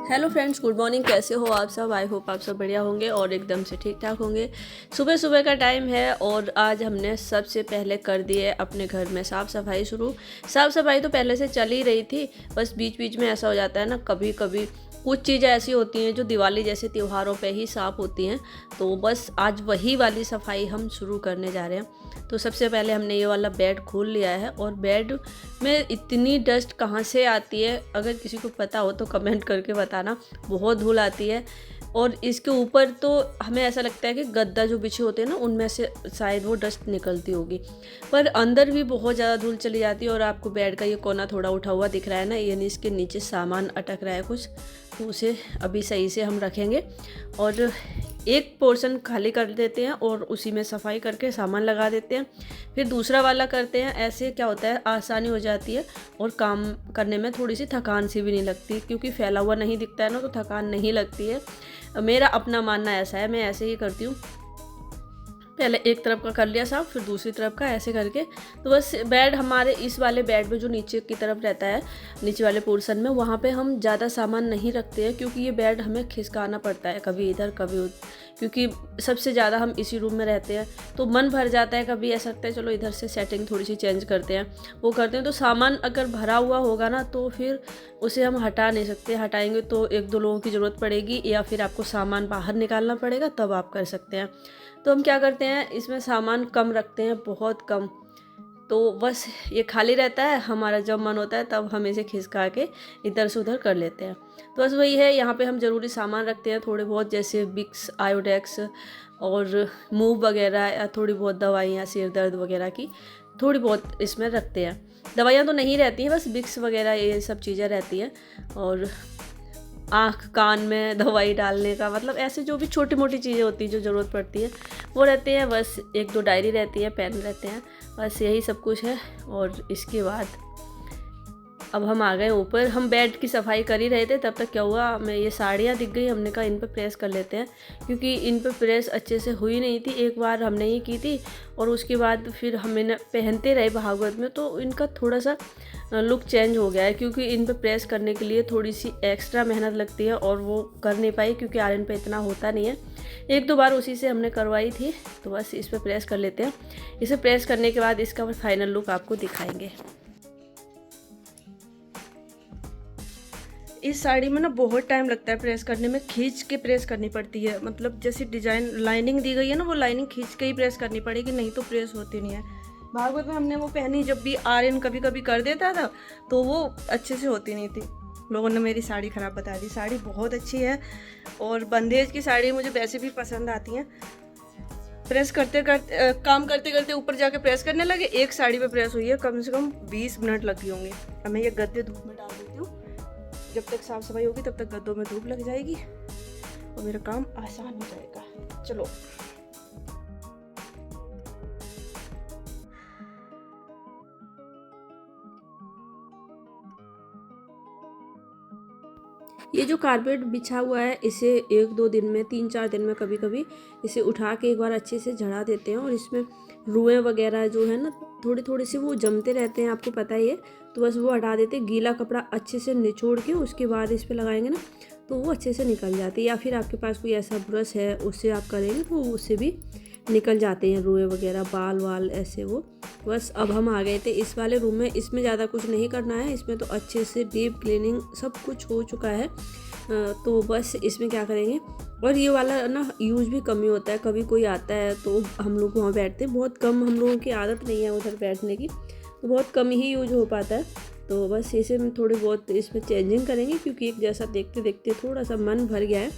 Hello friends, good morning. कैसे हो आप सब? आई होप आप सब बढ़िया होंगे और एकदम से ठीक ठाक होंगे। सुबह सुबह का टाइम है और आज हमने सबसे पहले कर दी है अपने घर में साफ़ सफाई शुरू। साफ़ सफाई तो पहले से चल ही रही थी, बस बीच बीच में ऐसा हो जाता है ना, कभी कभी कुछ चीज़ें ऐसी होती हैं जो दिवाली जैसे त्योहारों पे ही साफ़ होती हैं। तो बस आज वही वाली सफाई हम शुरू करने जा रहे हैं। तो सबसे पहले हमने ये वाला बेड खोल लिया है और बेड में इतनी डस्ट कहाँ से आती है, अगर किसी को पता हो तो कमेंट करके बताना। बहुत धूल आती है और इसके ऊपर तो हमें ऐसा लगता है कि गद्दा जो बिछे होते हैं ना, उनमें से शायद वो डस्ट निकलती होगी, पर अंदर भी बहुत ज़्यादा धूल चली जाती है। और आपको बेड का ये कोना थोड़ा उठा हुआ दिख रहा है ना, यानी इसके नीचे सामान अटक रहा है कुछ, तो उसे अभी सही से हम रखेंगे और एक पोर्शन खाली कर देते हैं और उसी में सफाई करके सामान लगा देते हैं। फिर दूसरा वाला करते हैं। ऐसे क्या होता है, आसानी हो जाती है और काम करने में थोड़ी सी थकान सी भी नहीं लगती, क्योंकि फैला हुआ नहीं दिखता है ना, तो थकान नहीं लगती है। मेरा अपना मानना ऐसा है, मैं ऐसे ही करती हूँ। पहले एक तरफ का कर लिया साफ, फिर दूसरी तरफ का, ऐसे करके। तो बस बेड हमारे इस वाले बेड में जो नीचे की तरफ रहता है, नीचे वाले पोर्शन में, वहाँ पे हम ज़्यादा सामान नहीं रखते हैं, क्योंकि ये बेड हमें खिसकाना पड़ता है कभी इधर कभी उधर, क्योंकि सबसे ज़्यादा हम इसी रूम में रहते हैं। तो मन भर जाता है, कभी ऐसा लगता है चलो इधर से सेटिंग थोड़ी सी चेंज करते हैं, वो करते हैं। तो सामान अगर भरा हुआ होगा ना, तो फिर उसे हम हटा नहीं सकते। हटाएंगे तो एक दो लोगों की ज़रूरत पड़ेगी, या फिर आपको सामान बाहर निकालना पड़ेगा, तब आप कर सकते हैं। तो हम क्या करते हैं, इसमें सामान कम रखते हैं, बहुत कम। तो बस ये खाली रहता है, हमारा जब मन होता है तब हम इसे खिसका के इधर से उधर कर लेते हैं। तो बस वही है, यहाँ पे हम ज़रूरी सामान रखते हैं थोड़े बहुत, जैसे विक्स, आयोडेक्स और मूव वगैरह, या थोड़ी बहुत दवाइयाँ सिर दर्द वगैरह की थोड़ी बहुत इसमें रखते हैं। दवाइयाँ तो नहीं रहती हैं, बस विक्स वगैरह ये सब चीज़ें रहती हैं। और आँख कान में दवाई डालने का, मतलब ऐसे जो भी छोटी मोटी चीज़ें होती हैं जो ज़रूरत पड़ती है वो रहते हैं। बस एक दो डायरी रहती है, पेन रहते हैं, बस यही सब कुछ है। और इसके बाद अब हम आ गए ऊपर। हम बेड की सफाई कर ही रहे थे, तब तक क्या हुआ, हमें ये साड़ियाँ दिख गई। हमने कहा इन पर प्रेस कर लेते हैं, क्योंकि इन पर प्रेस अच्छे से हुई नहीं थी। एक बार हमने ही की थी और उसके बाद फिर हमें पहनते रहे भागवत में, तो इनका थोड़ा सा लुक चेंज हो गया है, क्योंकि इन पर प्रेस करने के लिए थोड़ी सी एक्स्ट्रा मेहनत लगती है और वो कर नहीं पाई, क्योंकि आयरन पे इतना होता नहीं है। एक दो बार उसी से हमने करवाई थी। तो बस इस पर प्रेस कर लेते हैं। इसे प्रेस करने के बाद इसका फाइनल लुक आपको दिखाएंगे। इस साड़ी में ना बहुत टाइम लगता है प्रेस करने में, खींच के प्रेस करनी पड़ती है। मतलब जैसे डिजाइन लाइनिंग दी गई है ना, वो लाइनिंग खींच के ही प्रेस करनी पड़ेगी, नहीं तो प्रेस होती नहीं है। भागवत में हमने वो पहनी, जब भी आर्यन कभी कभी कर देता था तो वो अच्छे से होती नहीं थी। लोगों ने मेरी साड़ी ख़राब बता दी। साड़ी बहुत अच्छी है और बंदेज की साड़ी मुझे वैसे भी पसंद आती हैं। प्रेस करते करते काम करते करते ऊपर जाके प्रेस करने लगे, एक साड़ी पे प्रेस हुई है कम से कम 20 मिनट लगे होंगे। अब मैं ये गद्दे धूप में डाल देती हूँ, जब तक साफ सफाई होगी तब तक गद्दों में धूप लग जाएगी और मेरा काम आसान हो जाएगा। चलो ये जो कारपेट बिछा हुआ है, इसे एक दो दिन में, 3-4 दिन में कभी कभी इसे उठा के एक बार अच्छे से झड़ा देते हैं। और इसमें रुएं वगैरह जो है ना, थोड़ी थोड़ी सी वो जमते रहते हैं, आपको पता ही है। तो बस वो हटा देते हैं। गीला कपड़ा अच्छे से निचोड़ के उसके बाद इस पर लगाएंगे ना, तो वो अच्छे से निकल जाती है। या फिर आपके पास कोई ऐसा ब्रश है, उससे आप करेंगे तो उससे भी निकल जाते हैं रुएं वगैरह, बाल वाल ऐसे वो। बस अब हम आ गए थे इस वाले रूम में। इसमें ज़्यादा कुछ नहीं करना है, इसमें तो अच्छे से डीप क्लीनिंग सब कुछ हो चुका है। तो बस इसमें क्या करेंगे, और ये वाला ना यूज़ भी कम ही होता है। कभी कोई आता है तो हम लोग वहाँ बैठते हैं, बहुत कम, हम लोगों की आदत नहीं है उधर बैठने की, तो बहुत कम ही यूज हो पाता है। तो बस इसे हम थोड़ी बहुत इसमें चेंजिंग करेंगे, क्योंकि एक जैसा देखते देखते थोड़ा सा मन भर गया है।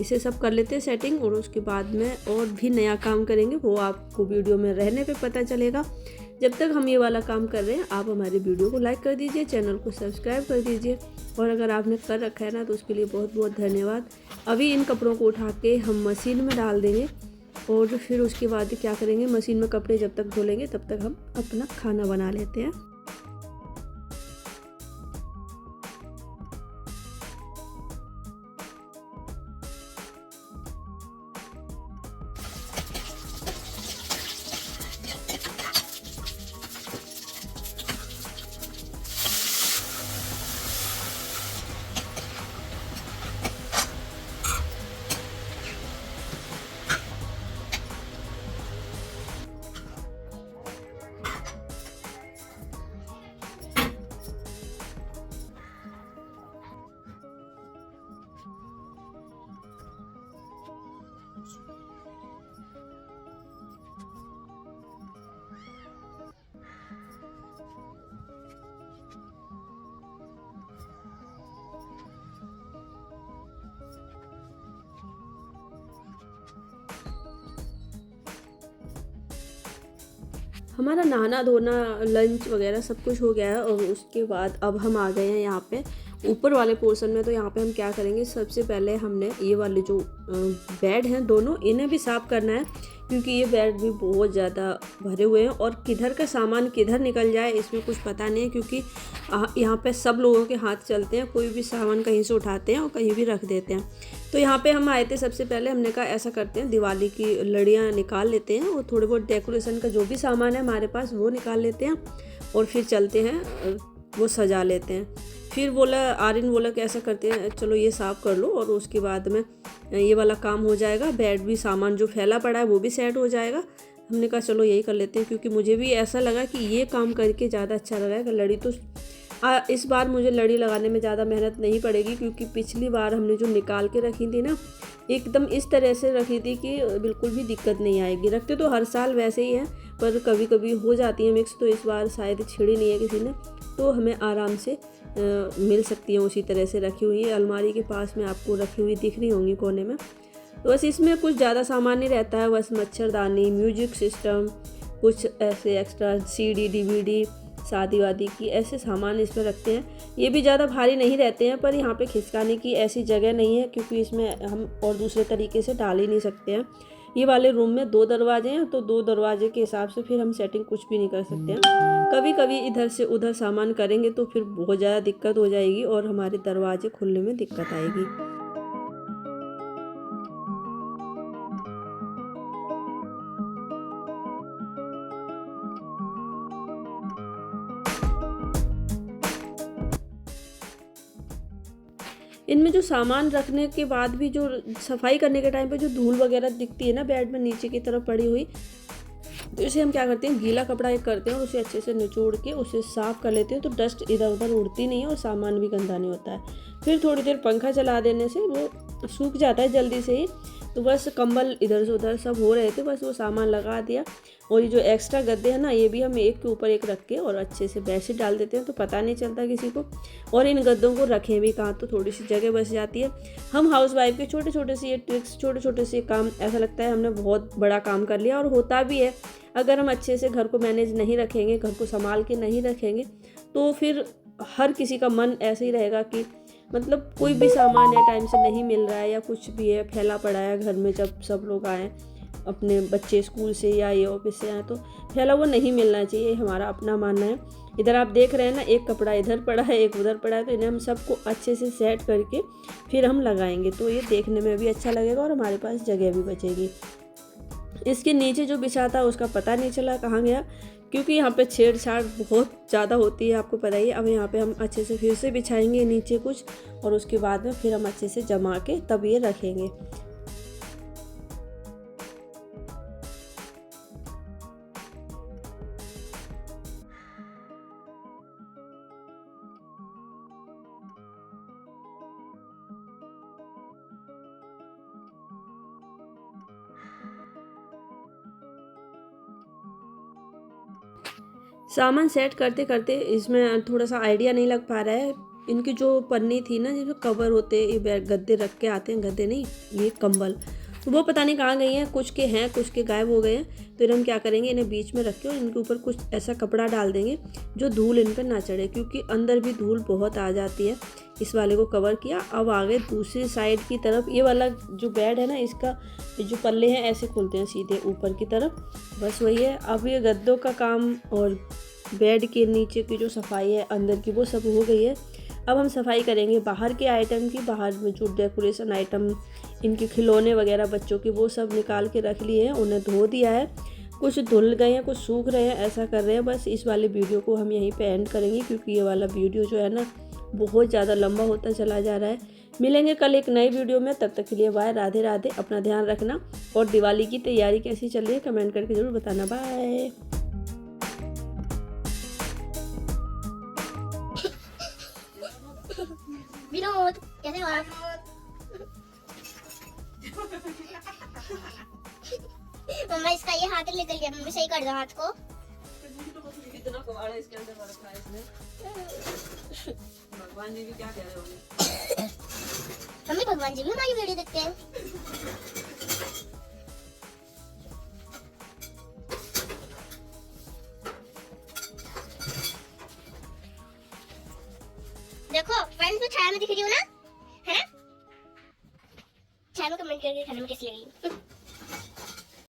इसे सब कर लेते हैं सेटिंग, और उसके बाद में और भी नया काम करेंगे, वो आपको वीडियो में रहने पे पता चलेगा। जब तक हम ये वाला काम कर रहे हैं, आप हमारे वीडियो को लाइक कर दीजिए, चैनल को सब्सक्राइब कर दीजिए, और अगर आपने कर रखा है ना, तो उसके लिए बहुत बहुत धन्यवाद। अभी इन कपड़ों को उठा के हम मशीन में डाल देंगे, और फिर उसके बाद क्या करेंगे, मशीन में कपड़े जब तक धुलेंगे तब तक हम अपना खाना बना लेते हैं। हमारा नहाना धोना लंच वगैरह सब कुछ हो गया है और उसके बाद अब हम आ गए हैं यहाँ पे ऊपर वाले पोर्शन में। तो यहाँ पे हम क्या करेंगे, सबसे पहले हमने ये वाले जो बेड हैं दोनों, इन्हें भी साफ़ करना है क्योंकि ये बेड भी बहुत ज़्यादा भरे हुए हैं और किधर का सामान किधर निकल जाए इसमें कुछ पता नहीं है, क्योंकि यहाँ पे सब लोगों के हाथ चलते हैं, कोई भी सामान कहीं से उठाते हैं और कहीं भी रख देते हैं। तो यहाँ पे हम आए थे, सबसे पहले हमने कहा ऐसा करते हैं दिवाली की लड़ियाँ निकाल लेते हैं और थोड़े बहुत डेकोरेशन का जो भी सामान है हमारे पास वो निकाल लेते हैं और फिर चलते हैं वो सजा लेते हैं। फिर बोला आर्यन बोला कि ऐसा करते हैं चलो ये साफ़ कर लो और उसके बाद में ये वाला काम हो जाएगा, बेड भी सामान जो फैला पड़ा है वो भी सेट हो जाएगा। हमने कहा चलो यही कर लेते हैं, क्योंकि मुझे भी ऐसा लगा कि ये काम करके ज़्यादा अच्छा लगा कि लड़ी तो इस बार मुझे लड़ी लगाने में ज़्यादा मेहनत नहीं पड़ेगी, क्योंकि पिछली बार हमने जो निकाल के रखी थी ना एकदम इस तरह से रखी थी कि बिल्कुल भी दिक्कत नहीं आएगी। रखते तो हर साल वैसे ही हैं पर कभी कभी हो जाती है मिक्स, तो इस बार शायद छिड़ी नहीं है किसी ने, तो हमें आराम से मिल सकती है उसी तरह से रखी हुई है। अलमारी के पास में आपको रखी हुई दिख रही होंगी कोने में। तो बस इसमें कुछ ज़्यादा सामान नहीं रहता है, बस मच्छरदानी, म्यूजिक सिस्टम, कुछ ऐसे एक्स्ट्रा CD DVD शादी वादी की ऐसे सामान इसमें रखते हैं। ये भी ज़्यादा भारी नहीं रहते हैं पर यहाँ पे खिसकाने की ऐसी जगह नहीं है, क्योंकि इसमें हम और दूसरे तरीके से डाल ही नहीं सकते हैं। ये वाले रूम में 2 दरवाजे हैं तो 2 दरवाजे के हिसाब से फिर हम सेटिंग कुछ भी नहीं कर सकते हैं। कभी कभी इधर से उधर सामान करेंगे तो फिर बहुत ज़्यादा दिक्कत हो जाएगी और हमारे दरवाजे खुलने में दिक्कत आएगी। इनमें जो सामान रखने के बाद भी जो सफाई करने के टाइम पे जो धूल वगैरह दिखती है ना बेड में नीचे की तरफ पड़ी हुई, तो इसे हम क्या करते हैं गीला कपड़ा एक करते हैं और उसे अच्छे से निचोड़ के उसे साफ़ कर लेते हैं, तो डस्ट इधर उधर उड़ती नहीं है और सामान भी गंदा नहीं होता है। फिर थोड़ी देर पंखा चला देने से वो सूख जाता है जल्दी से ही। तो बस कंबल इधर से उधर सब हो रहे थे, बस वो सामान लगा दिया। और ये जो एक्स्ट्रा गद्दे हैं ना ये भी हम एक के ऊपर एक रख के और अच्छे से बेडशीट डाल देते हैं, तो पता नहीं चलता किसी को। और इन गद्दों को रखें भी कहाँ तो थोड़ी सी जगह बच जाती है। हम हाउसवाइफ के छोटे छोटे से ये ट्रिक्स, छोटे छोटे से काम, ऐसा लगता है हमने बहुत बड़ा काम कर लिया और होता भी है। अगर हम अच्छे से घर को मैनेज नहीं रखेंगे, घर को संभाल के नहीं रखेंगे, तो फिर हर किसी का मन ऐसे ही रहेगा कि मतलब कोई भी सामान है टाइम से नहीं मिल रहा है या कुछ भी है फैला पड़ा है घर में। जब सब लोग आए, अपने बच्चे स्कूल से या ये ऑफिस से आए, तो फैला वो नहीं मिलना चाहिए, हमारा अपना मानना है। इधर आप देख रहे हैं ना, एक कपड़ा इधर पड़ा है एक उधर पड़ा है, तो इन्हें हम सबको अच्छे से सेट करके फिर हम लगाएंगे, तो ये देखने में भी अच्छा लगेगा और हमारे पास जगह भी बचेगी। इसके नीचे जो बिछा था उसका पता नहीं चला कहाँ गया, क्योंकि यहाँ पे छेड़छाड़ बहुत ज़्यादा होती है, आपको पता ही है। अब यहाँ पे हम अच्छे से फिर से बिछाएंगे नीचे कुछ और उसके बाद में फिर हम अच्छे से जमा के तब ये रखेंगे। सामान सेट करते करते इसमें थोड़ा सा आइडिया नहीं लग पा रहा है। इनकी जो पन्नी थी ना, जिसमें कवर होते, ये गद्दे रख के आते हैं, गद्दे नहीं ये कंबल, तो वो पता नहीं कहाँ गई हैं। कुछ के हैं, कुछ के गायब हो गए हैं। तो इन्हें हम क्या करेंगे, इन्हें बीच में रख के और इनके ऊपर कुछ ऐसा कपड़ा डाल देंगे जो धूल इन पर ना चढ़े, क्योंकि अंदर भी धूल बहुत आ जाती है। इस वाले को कवर किया। अब आगे दूसरी साइड की तरफ ये वाला जो बेड है ना, इसका जो पल्ले हैं ऐसे खुलते हैं सीधे ऊपर की तरफ, बस वही है। अब ये गद्दों का काम और बेड के नीचे की जो सफाई है अंदर की, वो सब हो गई है। अब हम सफाई करेंगे बाहर के आइटम की। बाहर में जो डेकोरेशन आइटम, इनके खिलौने वगैरह बच्चों के, वो सब निकाल के रख लिए हैं, उन्हें धो दिया है। कुछ धुल गए हैं, कुछ सूख रहे हैं, ऐसा कर रहे हैं। बस इस वाले वीडियो को हम यहीं पे एंड करेंगे, क्योंकि ये वाला वीडियो जो है ना बहुत ज़्यादा लंबा होता चला जा रहा है। मिलेंगे कल एक नई वीडियो में, तब तक के लिए बाय, राधे राधे, अपना ध्यान रखना। और दिवाली की तैयारी कैसी चल रही है कमेंट करके ज़रूर बताना। बाय। विनोद कैसे हो आप? मम्मा इसका ये हाथ निकल गया, मम्मी सही कर दो हाथ को। कितना कबाड़ है इसके अंदर रखा है इसने। भगवान जी भी क्या कह रहे होंगे। मम्मी भगवान जी भी हमारी वीडियो देखते हैं। छाया में दिख रही हो ना, है ना? छाया में कमेंट करके खाने में कैसी लगी।